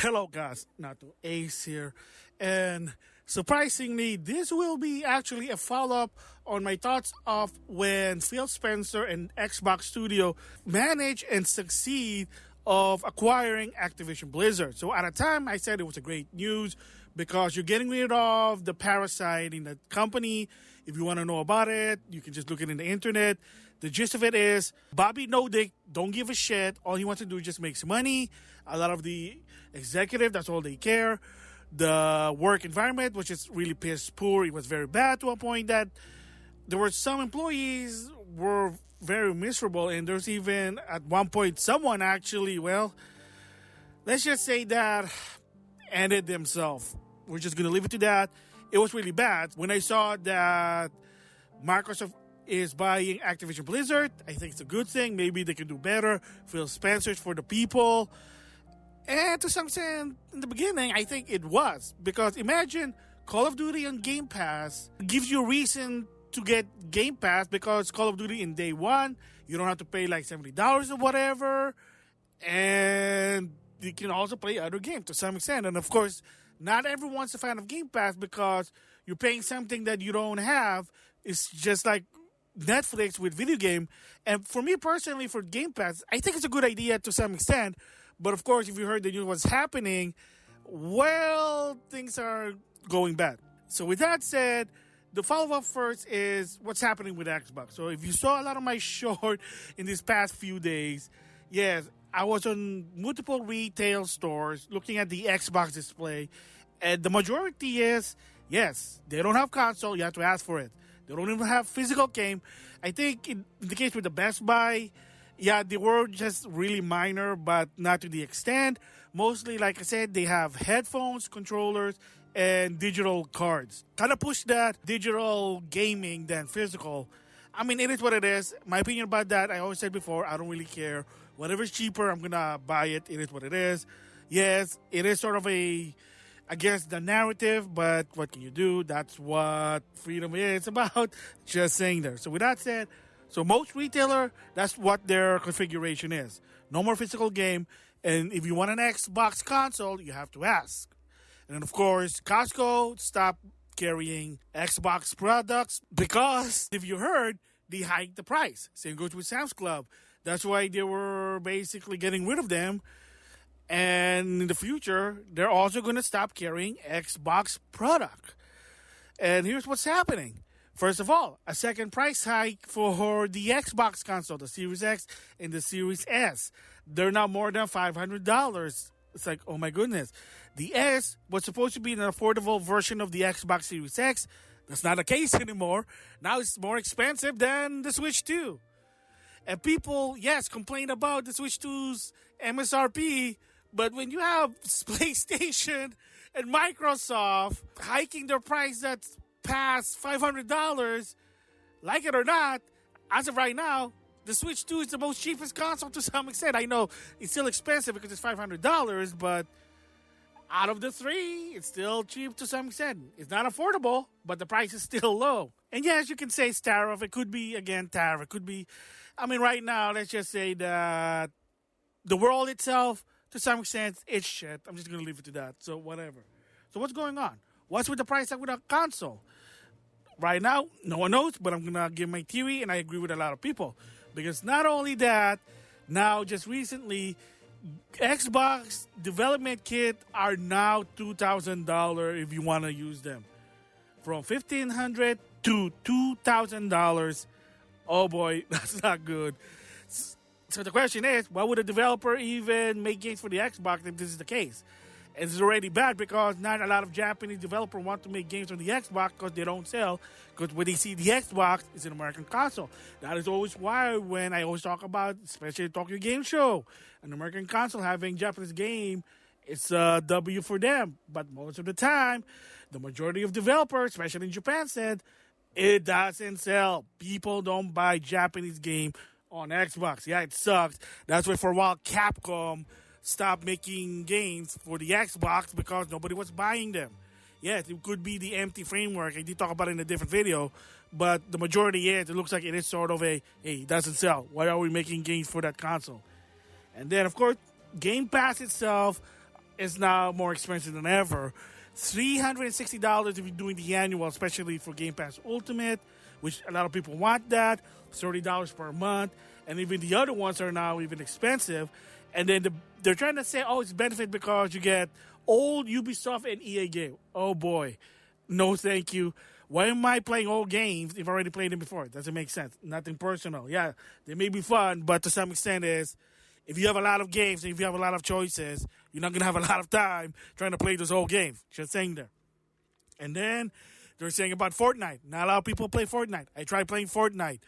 Hello guys, NautoAis here, and surprisingly, this will be actually a follow-up on my thoughts of when Phil Spencer and Xbox Studio managed and succeed of acquiring Activision-Blizzard. So at a time, I said it was a great news because you're getting rid of the parasite in the company. If you want to know about it, you can just look it in the internet. The gist of it is Bobby Nodick don't give a shit. All he wants to do is just make some money. A lot of the executive, that's all they care. The work environment, which is really piss poor. It was very bad to a point that there were some employees were very miserable, and there's even at one point someone actually, well, let's just say that ended themselves. We're just gonna leave it to that. It was really bad. When I saw that Microsoft is buying Activision Blizzard, I think it's a good thing. Maybe they can do better. Phil Spencer's for the people. And to some extent, in the beginning, I think it was. Because imagine Call of Duty on Game Pass gives you a reason to get Game Pass because Call of Duty in day one, you don't have to pay like $70 or whatever. And you can also play other games to some extent. And of course, not everyone's a fan of Game Pass because you're paying something that you don't have. It's just like Netflix with video game. And for me personally, for Game Pass, I think it's a good idea to some extent. But of course, if you heard the news what's happening, well, things are going bad. So with that said, the follow-up first is what's happening with Xbox. So if you saw a lot of my short in these past few days, yes, I was on multiple retail stores looking at the Xbox display. And the majority is, yes, they don't have console. You have to ask for it. They don't even have physical game. I think in the case with the Best Buy, yeah, they were just really minor, but not to the extent. Mostly, like I said, they have headphones, controllers, and digital cards. Kind of push that digital gaming than physical. I mean, it is what it is. My opinion about that, I always said before, I don't really care. Whatever's cheaper, I'm going to buy it. It is what it is. Yes, it is sort of against the narrative, but what can you do? That's what freedom is about. Just saying there. So with that said, so most retailer, that's what their configuration is. No more physical game. And if you want an Xbox console, you have to ask. And then, of course, Costco stopped carrying Xbox products because, if you heard, they hiked the price. Same goes with Sam's Club. That's why they were basically getting rid of them. And in the future, they're also going to stop carrying Xbox product. And here's what's happening. First of all, a second price hike for the Xbox console, the Series X and the Series S. They're now more than $500. It's like, oh my goodness. The S was supposed to be an affordable version of the Xbox Series X. That's not the case anymore. Now it's more expensive than the Switch 2. And people, yes, complain about the Switch 2's MSRP, but when you have PlayStation and Microsoft hiking their price that's past $500, like it or not, as of right now, the Switch 2 is the most cheapest console to some extent. I know it's still expensive because it's $500, but out of the three, it's still cheap to some extent. It's not affordable, but the price is still low. And yes, you can say it's tariff. It could be, again, tariff. It could be, I mean, right now, let's just say that the world itself, to some extent, it's shit. I'm just going to leave it to that. So whatever. So what's going on? What's with the price tag with a console? Right now, no one knows, but I'm going to give my theory, and I agree with a lot of people. Because not only that, now just recently, Xbox development kit are now $2,000 if you want to use them. From $1,500 to $2,000. Oh boy, that's not good. So the question is, why would a developer even make games for the Xbox if this is the case? And it's already bad because not a lot of Japanese developers want to make games on the Xbox because they don't sell. Because when they see the Xbox, it's an American console. That is always why when I always talk about, especially Tokyo Game Show, an American console having Japanese game, it's a W for them. But most of the time, the majority of developers, especially in Japan, said it doesn't sell. People don't buy Japanese game on Xbox. Yeah, it sucks. That's why for a while Capcom stopped making games for the Xbox because nobody was buying them. Yes, it could be the empty framework. I did talk about it in a different video, but the majority is, it looks like it is sort of a, hey, it doesn't sell. Why are we making games for that console? And then, of course, Game Pass itself, is now more expensive than ever. $360 if you're doing the annual, especially for Game Pass Ultimate, which a lot of people want that. $30 per month. And even the other ones are now even expensive. And then they're trying to say, oh, it's benefit because you get old Ubisoft and EA game. Oh boy. No, thank you. Why am I playing old games if I already played them before? It doesn't make sense. Nothing personal. Yeah, they may be fun, but to some extent is if you have a lot of games and if you have a lot of choices, you're not going to have a lot of time trying to play those old games. Just saying there. And then they're saying about Fortnite. Not a lot of people play Fortnite. I tried playing Fortnite.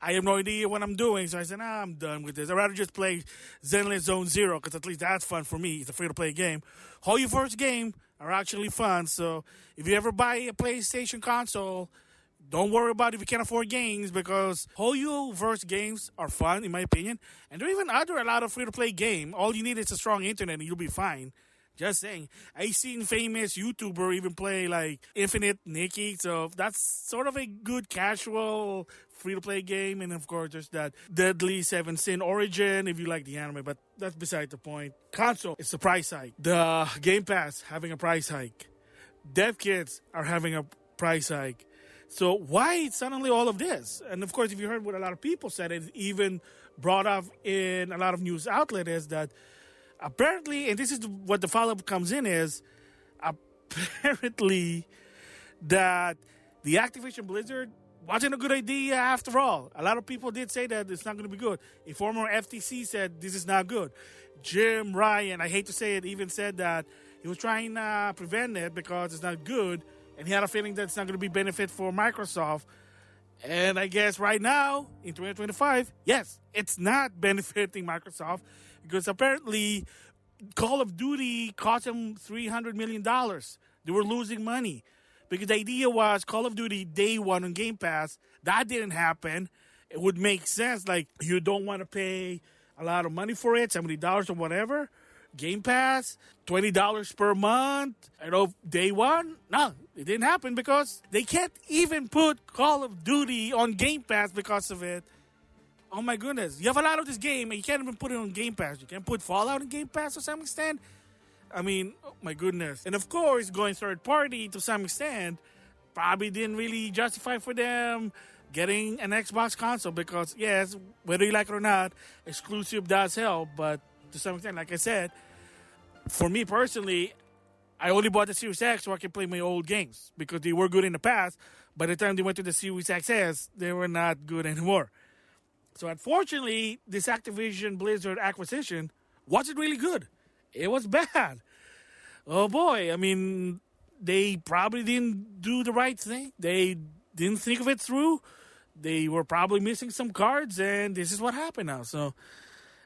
I have no idea what I'm doing, so I said, I'm done with this. I'd rather just play Zenless Zone Zero, because at least that's fun for me. It's a free-to-play game. All your first game are actually fun, so if you ever buy a PlayStation console, don't worry about if you can't afford games, because all your first games are fun, in my opinion. And there are even a lot of free-to-play games. All you need is a strong internet, and you'll be fine. Just saying. I've seen famous YouTuber even play like Infinite Nikki, so that's sort of a good casual free-to-play game. And of course, there's that Deadly Seven Sin Origin if you like the anime, but that's beside the point. Console, it's a price hike. The Game Pass having a price hike. Dev kits are having a price hike. So why suddenly all of this? And of course, if you heard what a lot of people said, it even brought up in a lot of news outlets is that apparently, and this is what the follow-up comes in is, apparently that the Activision-Blizzard wasn't a good idea after all. A lot of people did say that it's not going to be good. A former FTC said this is not good. Jim Ryan, I hate to say it, even said that he was trying to prevent it because it's not good, and he had a feeling that it's not going to be benefit for Microsoft. And I guess right now, in 2025, yes, it's not benefiting Microsoft because apparently Call of Duty cost them $300 million. They were losing money because the idea was Call of Duty day one on Game Pass. That didn't happen. It would make sense. Like, you don't want to pay a lot of money for it, $70 or whatever. Game Pass, $20 per month. I know day one. No, it didn't happen because they can't even put Call of Duty on Game Pass because of it. Oh my goodness. You have a lot of this game and you can't even put it on Game Pass. You can put Fallout on Game Pass to some extent. I mean, oh my goodness. And of course, going third party to some extent probably didn't really justify for them getting an Xbox console because, yes, whether you like it or not, exclusive does help. But to some extent, like I said, for me personally, I only bought the Series X so I can play my old games because they were good in the past. By the time they went to the Series XS, they were not good anymore. So unfortunately, this Activision-Blizzard acquisition wasn't really good. It was bad. Oh boy, I mean, they probably didn't do the right thing. They didn't think of it through. They were probably missing some cards, and this is what happened now. So,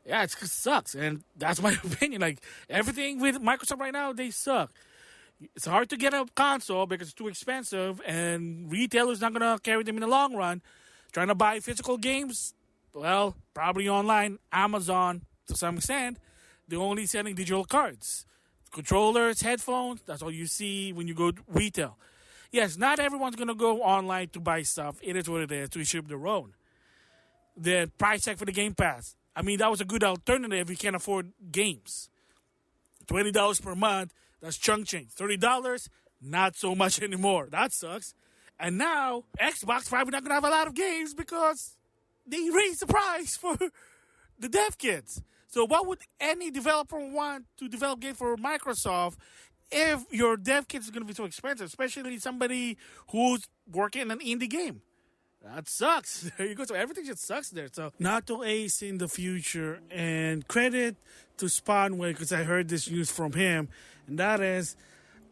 yeah, it sucks, and that's my opinion. Like, everything with Microsoft right now, they suck. It's hard to get a console because it's too expensive, and retailers not going to carry them in the long run. Trying to buy physical games, well, probably online, Amazon, to some extent, they're only selling digital cards. Controllers, headphones, that's all you see when you go to retail. Yes, not everyone's going to go online to buy stuff. It is what it is, to ship their own. The price tag for the Game Pass. I mean, that was a good alternative if you can't afford games. $20 per month, that's chunk change. $30, not so much anymore. That sucks. And now, Xbox probably not going to have a lot of games because they raised the price for the dev kits. So what would any developer want to develop game for Microsoft if your dev kit is going to be so expensive, especially somebody who's working in an indie game? That sucks. There you go. So everything just sucks there. So NautoAis in the future, and credit to Spawnway because I heard this news from him, and that is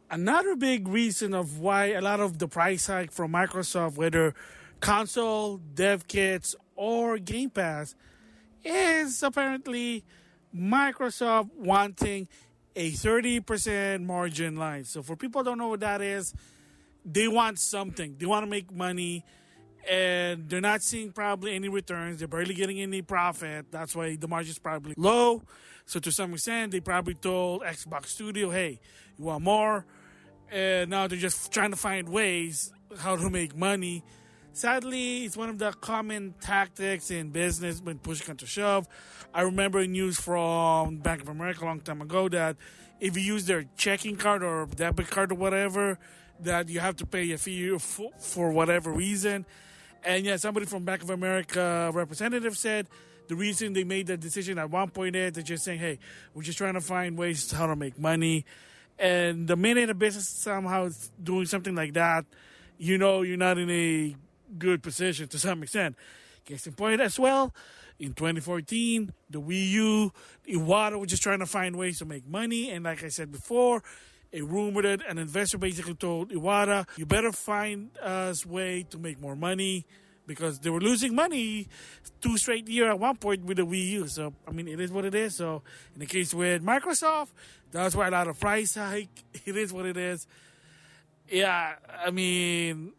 another big reason of why a lot of the price hike from Microsoft, whether console, dev kits, or Game Pass, is apparently Microsoft wanting a 30% margin line. So for people who don't know what that is, they want something. They want to make money, and they're not seeing probably any returns. They're barely getting any profit. That's why the margin is probably low. So to some extent, they probably told Xbox Studio, hey, you want more? And now they're just trying to find ways how to make money. Sadly, it's one of the common tactics in business when push comes to shove. I remember news from Bank of America a long time ago that if you use their checking card or debit card or whatever, that you have to pay a fee for whatever reason. And yeah, somebody from Bank of America representative said the reason they made that decision at one point is they're just saying, hey, we're just trying to find ways how to make money. And the minute a business somehow is doing something like that, you know you're not in a good position to some extent. Case in point as well, in 2014, the Wii U, Iwata was just trying to find ways to make money. And like I said before, a rumor that an investor basically told Iwata, you better find us a way to make more money, because they were losing money 2 straight years at one point with the Wii U. So, I mean, it is what it is. So, in the case with Microsoft, that's why a lot of price hike. It is what it is. Yeah, I mean,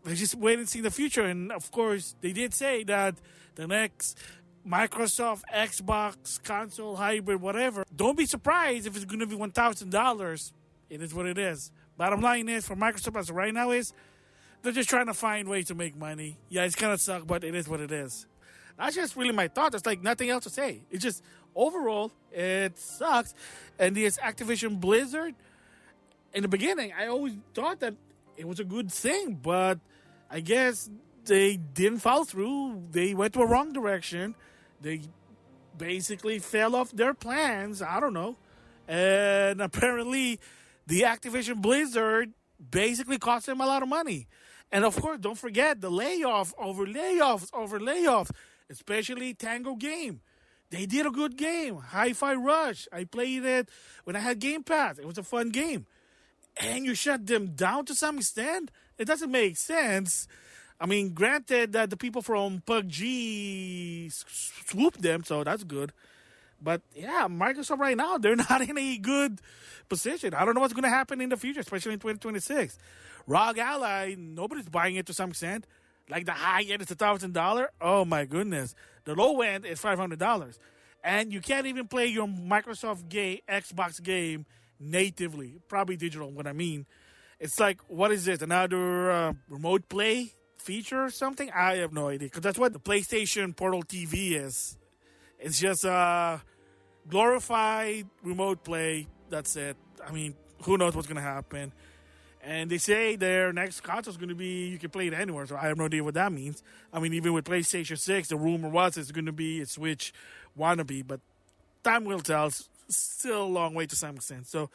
let's just wait and see the future. And, of course, they did say that the next Microsoft Xbox console hybrid, whatever, don't be surprised if it's going to be $1,000. It is what it is. Bottom line is, for Microsoft as of right now is, they're just trying to find ways to make money. Yeah, it's kind of suck, but it is what it is. That's just really my thought. There's like nothing else to say. It's just, overall, it sucks. And this Activision-Blizzard, in the beginning, I always thought that it was a good thing, but I guess they didn't follow through. They went to a wrong direction. They basically fell off their plans. I don't know. And apparently, the Activision-Blizzard basically cost them a lot of money. And of course, don't forget the layoffs, especially Tango Game. They did a good game, Hi-Fi Rush. I played it when I had Game Pass. It was a fun game. And you shut them down to some extent? It doesn't make sense. I mean, granted that the people from PUBG swooped them, so that's good. But yeah, Microsoft right now, they're not in a good position. I don't know what's going to happen in the future, especially in 2026. ROG Ally, nobody's buying it to some extent. Like the high end is $1,000. Oh my goodness. The low end is $500. And you can't even play your Microsoft Xbox game natively. Probably digital, what I mean. It's like, what is this? Another remote play feature or something? I have no idea. Because that's what the PlayStation Portal TV is. It's just glorified remote play. That's it. I mean, who knows what's going to happen. And they say their next console is going to be, you can play it anywhere. So I have no idea what that means. I mean, even with PlayStation 6, the rumor was it's going to be a Switch wannabe. But time will tell. It's still a long way to some extent. So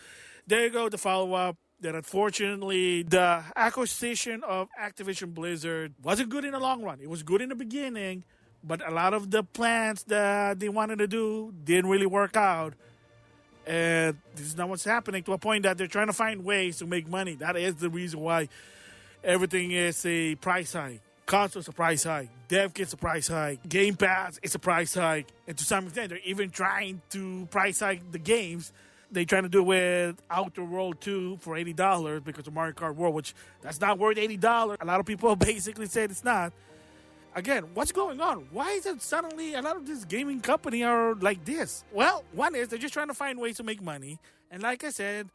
there you go, the follow-up. That unfortunately, the acquisition of Activision-Blizzard wasn't good in the long run. It was good in the beginning. But a lot of the plans that they wanted to do didn't really work out. And this is not what's happening, to a point that they're trying to find ways to make money. That is the reason why everything is a price hike. Console's a price hike. Dev kit's a price hike. Game Pass is a price hike. And to some extent, they're even trying to price hike the games. They're trying to do it with Outer World 2 for $80 because of Mario Kart World, which that's not worth $80. A lot of people basically said it's not. Again, what's going on? Why is it suddenly a lot of this gaming company are like this? Well, one is they're just trying to find ways to make money. And like I said,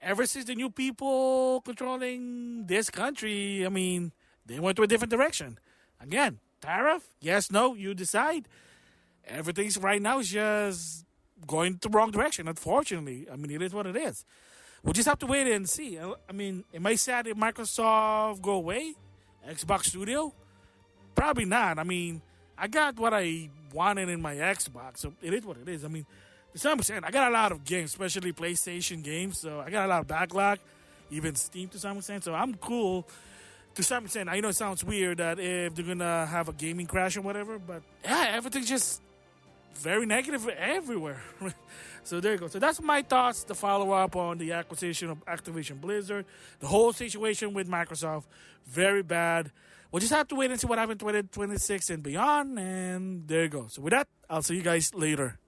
ever since the new people controlling this country, I mean, they went to a different direction. Again, tariff? Yes, no, you decide. Everything's right now is just going the wrong direction, unfortunately. I mean, it is what it is. We'll just have to wait and see. I mean, am I sad if Microsoft go away? Xbox Studio? Probably not. I mean, I got what I wanted in my Xbox, so it is what it is. I mean, to some extent, I got a lot of games, especially PlayStation games, so I got a lot of backlog, even Steam to some extent, so I'm cool to some extent. I know it sounds weird that if they're going to have a gaming crash or whatever, but yeah, everything's just very negative everywhere. So there you go. So that's my thoughts, the follow-up on the acquisition of Activision-Blizzard, the whole situation with Microsoft, very bad. We'll just have to wait and see what happens in 2026 and beyond. And there you go. So with that, I'll see you guys later.